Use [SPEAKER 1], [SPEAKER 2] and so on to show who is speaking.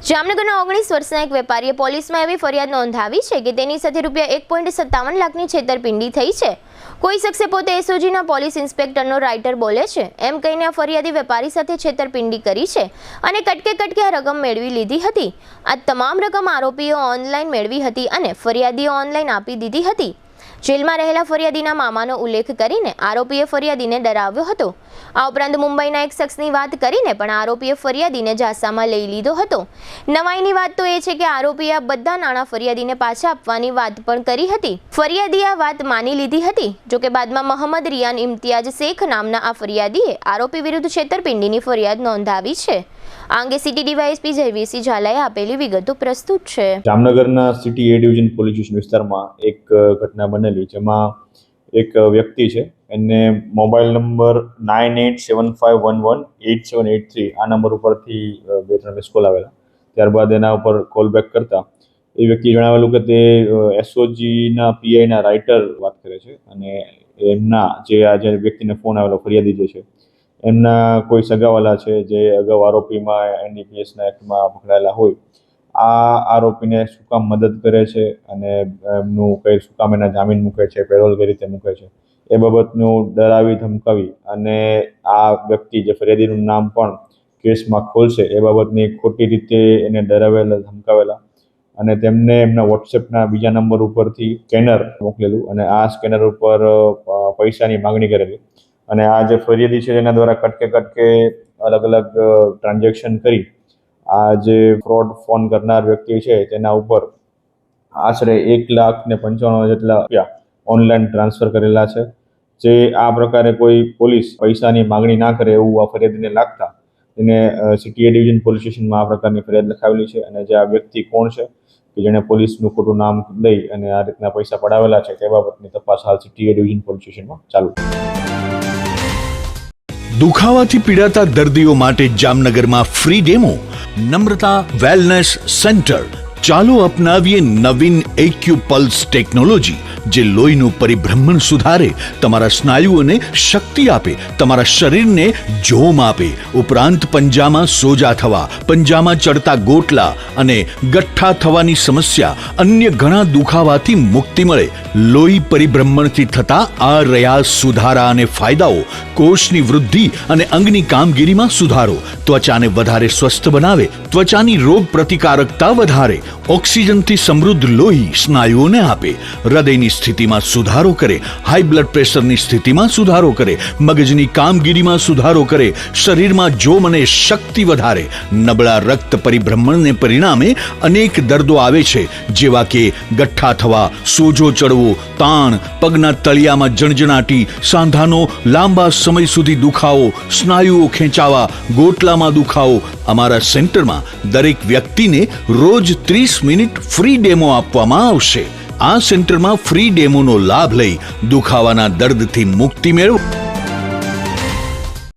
[SPEAKER 1] જામનગરના 19 વર્ષના એક વેપારીએ પોલીસમાં એવી ફરિયાદ નોંધાવી છે કે તેની સાથે ₹1.57 લાખની છેતરપિંડી થઈ છે। કોઈ શખ્સે પોતે એસઓજીના પોલીસ ઇન્સ્પેક્ટરનો રાઇટર બોલે છે એમ કહીને આ ફરિયાદી વેપારી સાથે છેતરપિંડી કરી છે અને કટકે આ રકમ મેળવી લીધી હતી। આ તમામ રકમ આરોપીઓ ઓનલાઈન મેળવી હતી અને ફરિયાદીઓ ઓનલાઈન આપી દીધી હતી। જેલમાં રહેલા ફરિયાદીના મામાનો ઉલ્લેખ કરીને આરોપીએ ફરિયાદીને ડરાવ્યો હતો। આ ઉપરાંત મુંબઈના એક શખ્સની વાત કરીને પણ આરોપીએ ફરિયાદીને ઝાંસામાં લઈ લીધો હતો। નવાઈની વાત તો એ છે કે આરોપીએ આ બધા નાણાં ફરિયાદીને પાછા આપવાની વાત પણ કરી હતી। ફરિયાદીએ આ વાત માની લીધી હતી। જોકે બાદમાં મોહમ્મદ રિયાન ઇમ્તિયાજ શેખ નામના આ ફરિયાદીએ આરોપી વિરુદ્ધ છેતરપિંડીની ફરિયાદ નોંધાવી છે। આ અંગે સિટી ડીવાયએસપી જયવીરસિંહ ઝાલાએ આપેલી વિગતો પ્રસ્તુત છે।
[SPEAKER 2] જામનગરના સિટી એ ડિવિઝન પોલીસ સ્ટેશન વિસ્તારમાં એક ઘટના બનેલી, જેમાં એક વ્યક્તિ છે, એને મોબાઈલ નંબર 9875118783 આ નંબર ઉપરથી 2-3 મિસ કોલ આવેલા। ત્યારબાદ એના ઉપર કોલ બેક કરતા એ વ્યક્તિએ જણાવેલું કે તે એસઓજીના પીઆઈના રાઇટર વાત કરે છે અને એમના જે વ્યક્તિને ફોન આવેલો ફરિયાદી જે છે એમના કોઈ સગાવાલા છે જે અગાઉ આરોપીમાં એનડીપીએસના એક્ટમાં પકડાયેલા હોય। આ આરોપીને શું કામ મદદ કરે છે અને એમનું કઈ શું કામ એના જામીન મૂકે છે, પેરોલ કઈ રીતે મૂકે છે, એ બાબતનું ડરાવી ધમકાવી અને આ વ્યક્તિ જે ફરિયાદીનું નામ પણ કેસમાં ખોલશે એ બાબતની ખોટી રીતે એને ડરાવેલા ધમકાવેલા અને તેમને એમના વોટ્સએપના બીજા નંબર ઉપરથી સ્કેનર મોકલેલું અને આ સ્કેનર ઉપર પૈસાની માગણી કરેલી અને આ જે ફરિયાદી છે એના દ્વારા કટકે અલગ અલગ ટ્રાન્ઝેક્શન કરી આ જે ફ્રોડ ફોન કરનાર વ્યક્તિ છે તેના ઉપર આશરે 1,95,000 જેટલા રૂપિયા ઓનલાઈન ટ્રાન્સફર કરેલા છે। જે આ પ્રકારે કોઈ પોલીસ પૈસાની માગણી ના કરે એવું આ ફરિયાદીને લાગતા એને સિટી એ ડિવિઝન પોલીસ સ્ટેશનમાં આ પ્રકારની ફરિયાદ લખાવેલી છે અને જે આ વ્યક્તિ કોણ છે કે જેણે પોલીસનું ખોટું નામ લઈ અને આ રીતના પૈસા પડાવેલા છે તે બાબતની તપાસ હાલ સિટી એ ડિવિઝન પોલીસ સ્ટેશનમાં ચાલુ છે।
[SPEAKER 3] દુખાવાથી પીડાતા દર્દીઓ માટે જામનગરમાં ફ્રી ડેમો નમ્રતા વેલનેસ સેન્ટર। ચાલો અપનાવીએ નવીન એક્યુપલ્સ ટેકનોલોજી જે લોહીનું પરિભ્રમણ સુધારે, તમારા સ્નાયુઓને શક્તિ આપે, તમારા શરીરને જોમ આપે, ઉપરાંત પંજામાં સોજા થવા, પંજામાં ચડતા ગોટલા અને ગઠ્ઠા થવાની સમસ્યા, અન્ય ઘણા દુખાવાથી મુક્તિ મળે। લોહી પરિભ્રમણથી થતા આ રહ્યા સુધારા અને ફાયદાઓ, કોષની વૃદ્ધિ અને અંગની કામગીરીમાં સુધારો, ત્વચાને વધારે સ્વસ્થ બનાવે, ત્વચાની રોગ પ્રતિકારકતા વધારે, ઓક્સિજનથી સમૃદ્ધ લોહી સ્નાયુઓને આપે, હૃદયની સ્થિતિમાં સુધારો કરે, હાઈ બ્લડ પ્રેશરની સ્થિતિમાં સુધારો કરે, મગજની કામગીરીમાં સુધારો કરે, શરીરમાં જોમ અને શક્તિ વધારે। નબળા રક્ત પરિભ્રમણને પરિણામે અનેક દર્દો આવે છે, જેવા કે ગઠ્ઠા થવા, સોજો ચડવો, તાણ, પગના તળિયામાં જણજણાટી, સાંધાનો લાંબા સમય સુધી દુખાવો, સ્નાયુઓ ખેંચાવા, ગોટલામાં દુખાવો। અમારા સેન્ટરમાં દરેક વ્યક્તિને રોજ 30 મિનિટ ફ્રી ડેમો આપવામાં આવશે। આ સેન્ટરમાં ફ્રી ડેમોનો લાભ લઈ દુખાવાના દર્દથી મુક્તિ મેળવો।